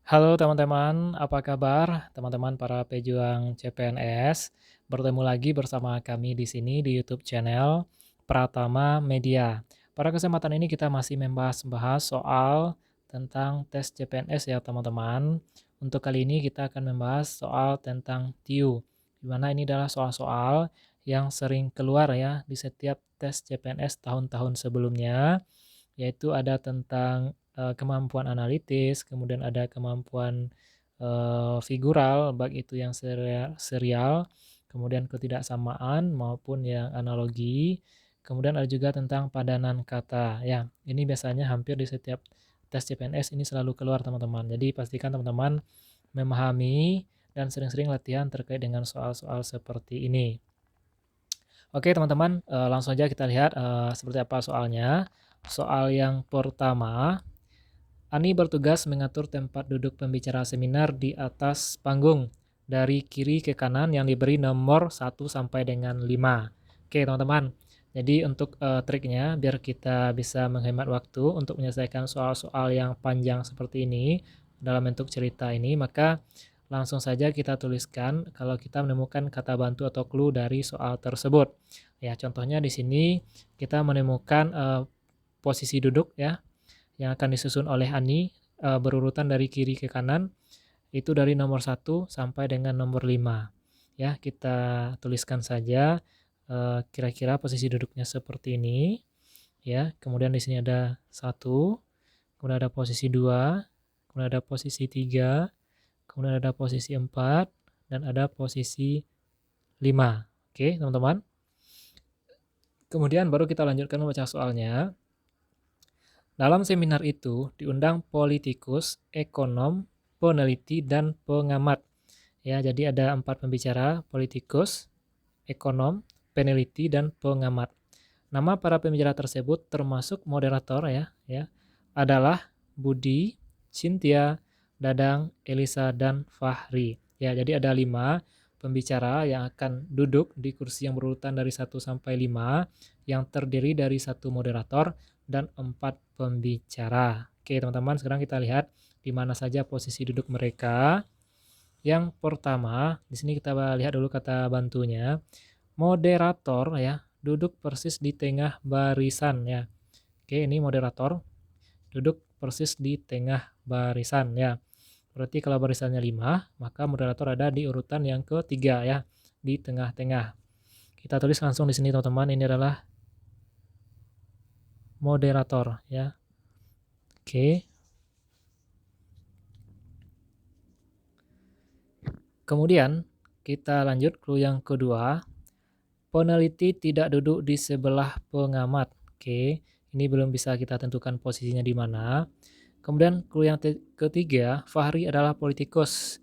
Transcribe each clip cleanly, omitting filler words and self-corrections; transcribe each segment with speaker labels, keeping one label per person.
Speaker 1: Halo teman-teman, apa kabar? Teman-teman para pejuang CPNS, bertemu lagi bersama kami di sini di YouTube channel Pratama Media. Pada kesempatan ini kita masih membahas soal tentang tes CPNS ya teman-teman. Untuk kali ini kita akan membahas soal tentang TIU, di mana ini adalah soal-soal yang sering keluar ya di setiap tes CPNS tahun-tahun sebelumnya, yaitu ada tentang, kemampuan analitis, kemudian ada kemampuan, figural, baik itu yang serial, kemudian ketidaksamaan maupun yang analogi, kemudian ada juga tentang padanan kata. Ya, ini biasanya hampir di setiap tes CPNS ini selalu keluar teman-teman. Jadi pastikan teman-teman memahami dan sering-sering latihan terkait dengan soal-soal seperti ini. Oke teman-teman, langsung aja kita lihat, seperti apa soalnya. Soal yang pertama, Ani bertugas mengatur tempat duduk pembicara seminar di atas panggung, dari kiri ke kanan yang diberi nomor 1 sampai dengan 5. Oke teman-teman, jadi untuk, triknya biar kita bisa menghemat waktu untuk menyelesaikan soal-soal yang panjang seperti ini, dalam bentuk cerita ini, maka langsung saja kita tuliskan kalau kita menemukan kata bantu atau clue dari soal tersebut. Ya, contohnya di sini kita menemukan, posisi duduk ya, yang akan disusun oleh Ani, berurutan dari kiri ke kanan, itu dari nomor 1 sampai dengan nomor 5. Ya, kita tuliskan saja, kira-kira posisi duduknya seperti ini, ya. Kemudian di sini ada 1, kemudian ada posisi 2, kemudian ada posisi 3, kemudian ada posisi 4, dan ada posisi 5. Oke, teman-teman. Kemudian baru kita lanjutkan membaca soalnya. Dalam seminar itu diundang politikus, ekonom, peneliti, dan pengamat. Ya, jadi ada 4 pembicara, politikus, ekonom, peneliti, dan pengamat. Nama para pembicara tersebut termasuk moderator ya, adalah Budi, Cynthia, Dadang, Elisa, dan Fahri. Ya, jadi ada 5 pembicara yang akan duduk di kursi yang berurutan dari 1 sampai 5, yang terdiri dari 1 moderator dan 4 pembicara. Oke, teman-teman, sekarang kita lihat di mana saja posisi duduk mereka. Yang pertama, di sini kita lihat dulu kata bantunya. Moderator ya, duduk persis di tengah barisan ya. Oke, ini moderator duduk persis di tengah barisan ya. Berarti kalau barisannya 5, maka moderator ada di urutan yang ketiga ya, di tengah-tengah. Kita tulis langsung di sini teman-teman, ini adalah moderator ya. Oke. Kemudian kita lanjut clue yang kedua. Peneliti tidak duduk di sebelah pengamat. Oke, ini belum bisa kita tentukan posisinya di mana. Kemudian clue yang ketiga, Fahri adalah politikus.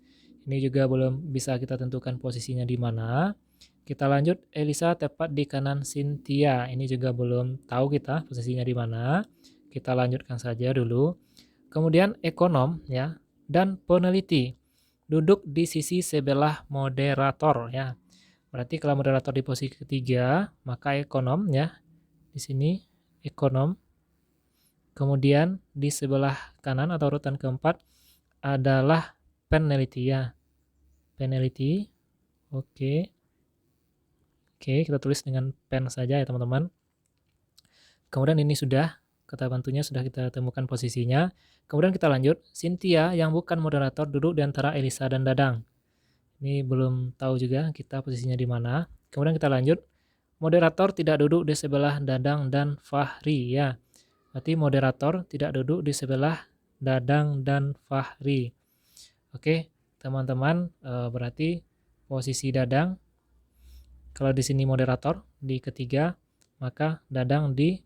Speaker 1: Ini juga belum bisa kita tentukan posisinya di mana. Kita lanjut, Elisa tepat di kanan Cynthia. Ini juga belum tahu kita posisinya di mana. Kita lanjutkan saja dulu. Kemudian ekonom ya dan peneliti duduk di sisi sebelah moderator ya. Berarti kalau moderator di posisi ketiga, maka ekonom ya, di sini ekonom. Kemudian di sebelah kanan atau urutan keempat adalah peneliti ya, peneliti. Oke, oke, kita tulis dengan pen saja ya teman-teman. Kemudian ini sudah, kata bantunya sudah kita temukan posisinya. Kemudian kita lanjut, Cynthia yang bukan moderator duduk di antara Elisa dan Dadang. Ini belum tahu juga kita posisinya di mana. Kemudian kita lanjut, moderator tidak duduk di sebelah Dadang dan Fahri ya. Berarti moderator tidak duduk di sebelah Dadang dan Fahri. Oke, teman-teman, berarti posisi Dadang kalau di sini moderator di ketiga, maka Dadang di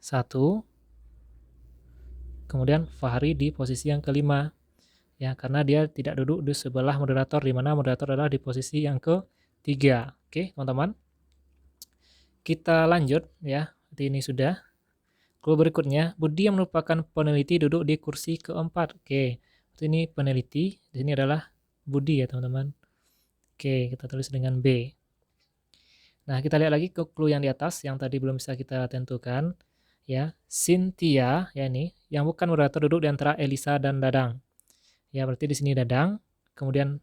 Speaker 1: 1, kemudian Fahri di posisi yang kelima. Ya, karena dia tidak duduk di sebelah moderator, di mana moderator adalah di posisi yang ketiga. Oke, teman-teman. Kita lanjut ya. Ini sudah. Clue berikutnya, Budi yang merupakan peneliti duduk di kursi keempat. Oke, ini peneliti. Di sini adalah Budi ya, teman-teman. Oke, kita tulis dengan B. Nah, kita lihat lagi ke clue yang di atas yang tadi belum bisa kita tentukan. ya, Cynthia, ya ini, yang bukan moderator duduk di antara Elisa dan Dadang. Ya, berarti di sini Dadang, kemudian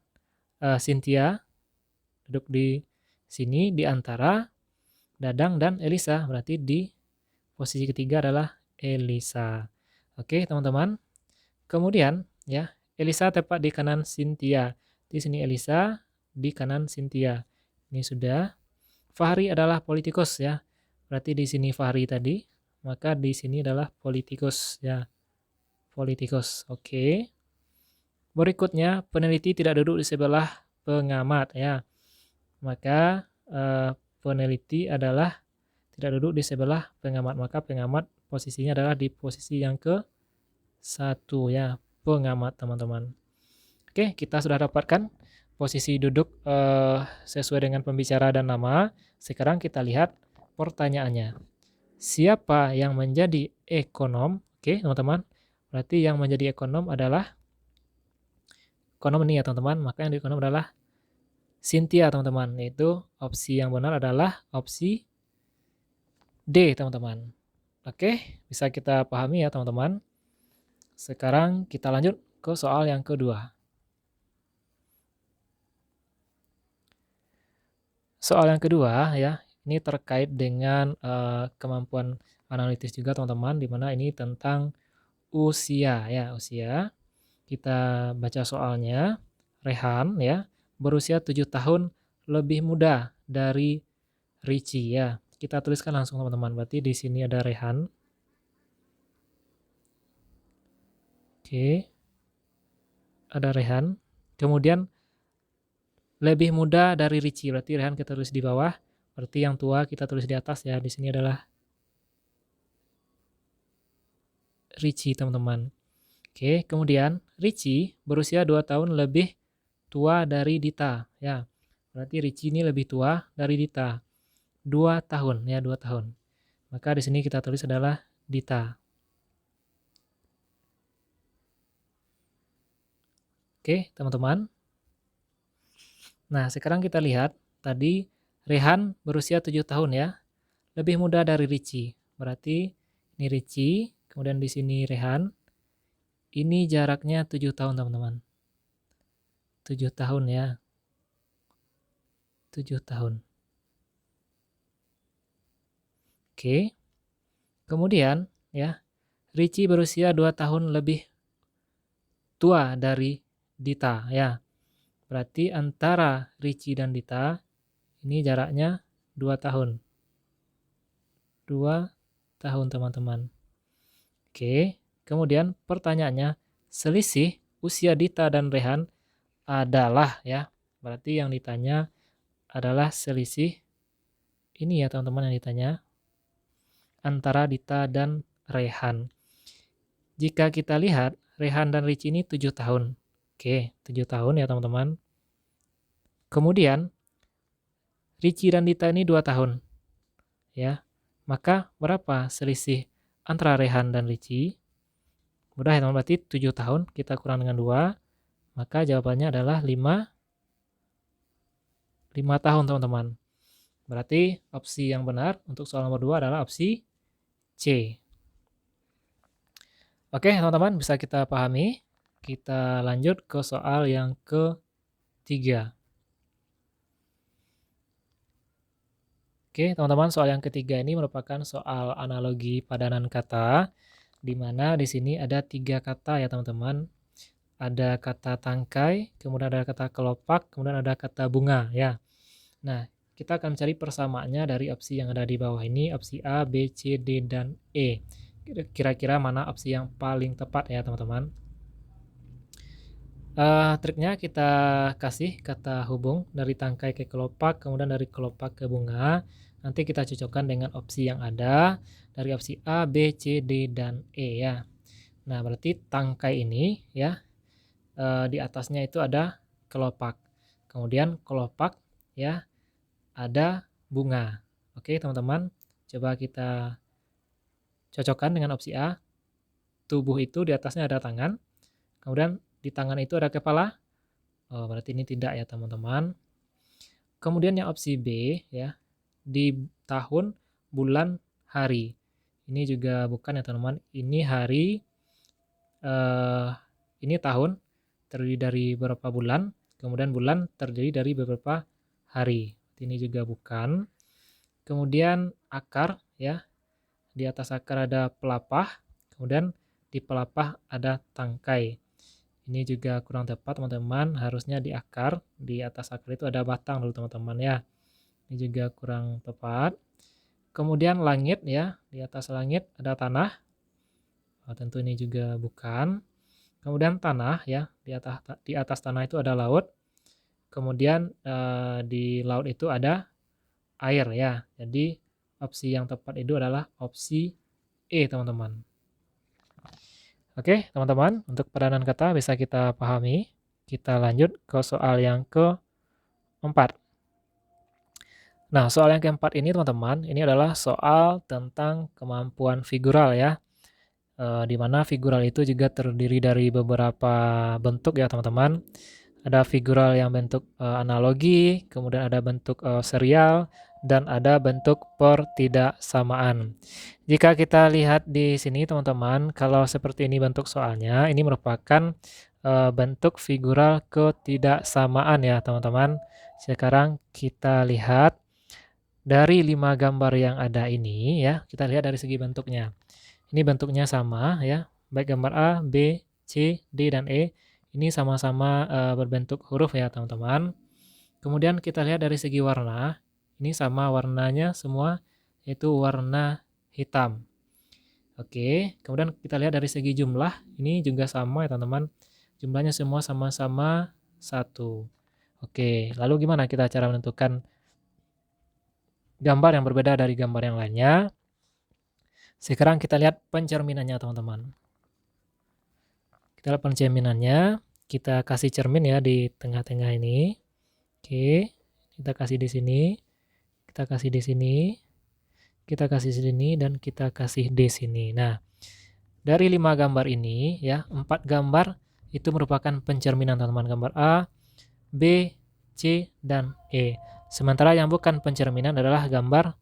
Speaker 1: Cynthia duduk di sini di antara Dadang dan Elisa, berarti di posisi ketiga adalah Elisa. Oke, teman-teman. Kemudian, ya, Elisa tepat di kanan Cynthia. Di sini Elisa, di kanan Cynthia. Ini sudah. Fahri adalah politikus, ya. Berarti di sini Fahri tadi, maka di sini adalah politikus, ya. Politikus. Oke. Berikutnya, peneliti tidak duduk di sebelah pengamat, ya. Maka peneliti adalah tidak duduk di sebelah pengamat, maka pengamat posisinya adalah di posisi yang ke satu, ya, pengamat, teman-teman. Oke, kita sudah dapatkan posisi duduk sesuai dengan pembicara dan nama. Sekarang kita lihat pertanyaannya. Siapa yang menjadi ekonom? Oke, teman-teman. Berarti yang menjadi ekonom adalah ekonom ini, ya, teman-teman. Maka yang di ekonom adalah Cynthia, teman-teman. Yaitu opsi yang benar adalah opsi D, teman-teman. Oke, bisa kita pahami, ya, teman-teman. Sekarang kita lanjut ke soal yang kedua. Soal yang kedua, ya, ini terkait dengan kemampuan analitis juga, teman-teman, di mana ini tentang usia, ya, usia. Kita baca soalnya. Rehan, ya, berusia 7 tahun lebih muda dari Richie, ya. Kita tuliskan langsung, teman-teman. Berarti di sini ada Rehan. Oke. Ada Rehan. Kemudian lebih muda dari Richie. Berarti Rehan kita tulis di bawah. Berarti yang tua kita tulis di atas, ya. Di sini adalah Richie, teman-teman. Oke, kemudian Richie berusia 2 tahun lebih tua dari Dita, ya. Berarti Richie ini lebih tua dari Dita. 2 tahun, ya, 2 tahun. Maka di sini kita tulis adalah Dita. Oke, teman-teman. Nah, sekarang kita lihat tadi Rehan berusia 7 tahun, ya. Lebih muda dari Richie. Berarti ini Richie, kemudian di sini Rehan. Ini jaraknya 7 tahun, teman-teman. 7 tahun, ya. 7 tahun. Oke. Kemudian, ya, Richie berusia 2 tahun lebih tua dari Dita, ya. Berarti antara Richie dan Dita ini jaraknya 2 tahun. 2 tahun, teman-teman. Oke. Kemudian pertanyaannya, selisih usia Dita dan Rehan adalah, ya. Berarti yang ditanya adalah selisih ini, ya, teman-teman, yang ditanya antara Dita dan Rehan. Jika kita lihat Rehan dan Richie ini 7 tahun. Oke, 7 tahun, ya, teman-teman. Kemudian Richie dan Dita ini 2 tahun, ya. Maka berapa selisih antara Rehan dan Richie? Mudah, ya, teman, berarti 7 tahun kita kurang dengan 2, maka jawabannya adalah 5 tahun, teman-teman. Berarti opsi yang benar untuk soal nomor 2 adalah opsi C. Oke, teman-teman, bisa kita pahami. Kita lanjut ke soal yang ketiga. Oke, teman-teman, soal yang ketiga ini merupakan soal analogi padanan kata, di mana di sini ada 3 kata, ya, teman-teman. Ada kata tangkai, kemudian ada kata kelopak, kemudian ada kata bunga, ya. Nah, kita akan mencari persamaannya dari opsi yang ada di bawah ini, opsi A, B, C, D, dan E. Kira-kira mana opsi yang paling tepat, ya, teman-teman. Triknya kita kasih kata hubung dari tangkai ke kelopak, kemudian dari kelopak ke bunga. Nanti kita cocokkan dengan opsi yang ada dari opsi A, B, C, D, dan E, ya. Nah, berarti tangkai ini, ya, di atasnya itu ada kelopak. Kemudian kelopak, ya, ada bunga. Oke, teman-teman, coba kita cocokkan dengan opsi A. Tubuh itu di atasnya ada tangan, kemudian di tangan itu ada kepala. Oh, berarti ini tidak, ya, teman-teman. Kemudian yang opsi B, ya, di tahun, bulan, hari. ini juga bukan ya teman-teman, ini hari, eee, ini tahun terdiri dari beberapa bulan, kemudian bulan terdiri dari beberapa hari, ini juga bukan. Kemudian akar ya, di atas akar ada pelapah, kemudian di pelapah ada tangkai. Ini juga kurang tepat teman-teman, harusnya di akar, di atas akar itu ada batang dulu teman-teman ya. Ini juga kurang tepat. Kemudian langit ya, di atas langit ada tanah. Tentu ini juga bukan. Kemudian tanah ya, di atas tanah itu ada laut. Kemudian di laut itu ada air ya. Jadi opsi yang tepat itu adalah opsi E teman-teman. Oke teman-teman, untuk peranan kata bisa kita pahami. Kita lanjut ke soal yang keempat. Nah, soal yang keempat ini teman-teman, ini adalah soal tentang kemampuan figural ya. Di mana figural itu juga terdiri dari beberapa bentuk ya teman-teman. Ada figural yang bentuk analogi, kemudian ada bentuk serial, dan ada bentuk pertidaksamaan. Jika kita lihat di sini teman-teman, kalau seperti ini bentuk soalnya, ini merupakan bentuk figural ketidaksamaan ya teman-teman. Sekarang kita lihat dari 5 gambar yang ada ini ya, kita lihat dari segi bentuknya. Ini bentuknya sama ya, baik gambar A, B, C, D, dan E. Ini sama-sama berbentuk huruf ya teman-teman. Kemudian kita lihat dari segi warna, ini sama warnanya semua, yaitu warna hitam. Oke, kemudian kita lihat dari segi jumlah, ini juga sama ya teman-teman. Jumlahnya semua sama-sama 1. Oke, lalu gimana kita cara menentukan gambar yang berbeda dari gambar yang lainnya? Sekarang kita lihat pencerminannya teman-teman. Kita lihat pencerminannya, kita kasih cermin ya di tengah-tengah ini. Oke, kita kasih di sini, kita kasih di sini, kita kasih di sini, dan kita kasih di sini. Nah, dari 5 gambar ini ya, 4 gambar itu merupakan pencerminan teman-teman, gambar A, B, C, dan E. Sementara yang bukan pencerminan adalah gambar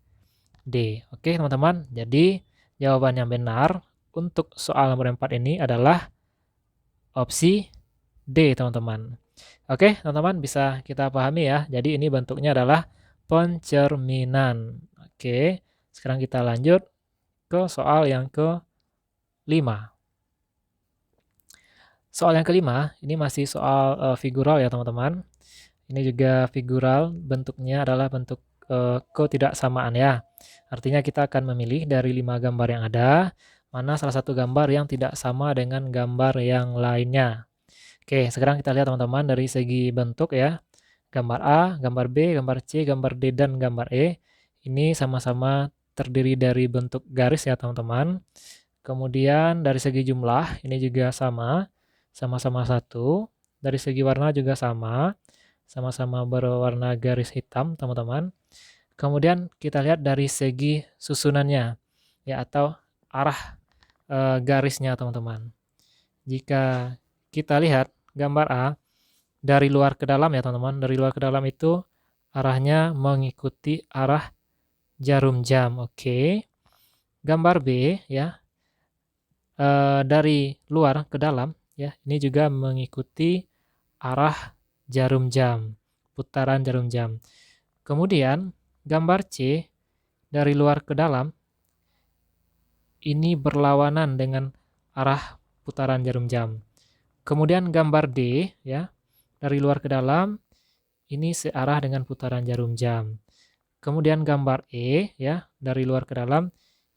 Speaker 1: D. Oke teman-teman, jadi jawaban yang benar untuk soal nomor 4 ini adalah opsi D teman-teman. Oke teman-teman, bisa kita pahami ya, jadi ini bentuknya adalah pencerminan. Oke, sekarang kita lanjut ke soal yang kelima. Soal yang kelima, ini masih soal figural ya teman-teman. Ini juga figural, bentuknya adalah bentuk ketidaksamaan ya. Artinya kita akan memilih dari 5 gambar yang ada, mana salah satu gambar yang tidak sama dengan gambar yang lainnya. Oke, sekarang kita lihat teman-teman dari segi bentuk ya. Gambar A, gambar B, gambar C, gambar D, dan gambar E. Ini sama-sama terdiri dari bentuk garis ya teman-teman. Kemudian dari segi jumlah, ini juga sama-sama 1. Dari segi warna juga sama-sama berwarna garis hitam teman-teman. Kemudian kita lihat dari segi susunannya ya, atau arah garisnya teman-teman. Jika kita lihat gambar A dari luar ke dalam ya teman-teman, dari luar ke dalam itu arahnya mengikuti arah jarum jam. Oke. Gambar B ya, dari luar ke dalam ya, ini juga mengikuti arah jarum jam, putaran jarum jam. Kemudian gambar C dari luar ke dalam ini berlawanan dengan arah putaran jarum jam. Kemudian gambar D ya, dari luar ke dalam ini searah dengan putaran jarum jam. Kemudian gambar E ya, dari luar ke dalam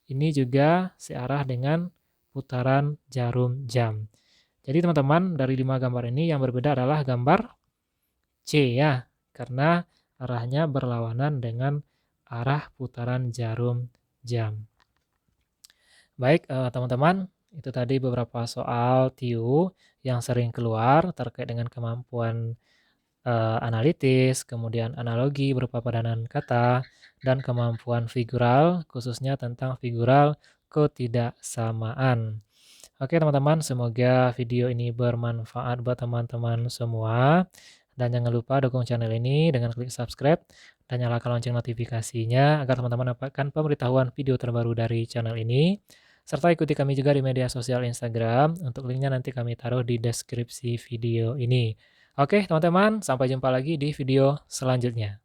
Speaker 1: ini juga searah dengan putaran jarum jam. Jadi teman-teman, dari 5 gambar ini yang berbeda adalah gambar C ya, karena arahnya berlawanan dengan arah putaran jarum jam. Baik teman-teman, itu tadi beberapa soal TIU yang sering keluar terkait dengan kemampuan analitis, kemudian analogi berupa padanan kata, dan kemampuan figural, khususnya tentang figural ketidaksamaan. Oke teman-teman, semoga video ini bermanfaat buat teman-teman semua. Dan jangan lupa dukung channel ini dengan klik subscribe dan nyalakan lonceng notifikasinya agar teman-teman mendapatkan pemberitahuan video terbaru dari channel ini. Serta ikuti kami juga di media sosial Instagram, untuk linknya nanti kami taruh di deskripsi video ini. Oke teman-teman, sampai jumpa lagi di video selanjutnya.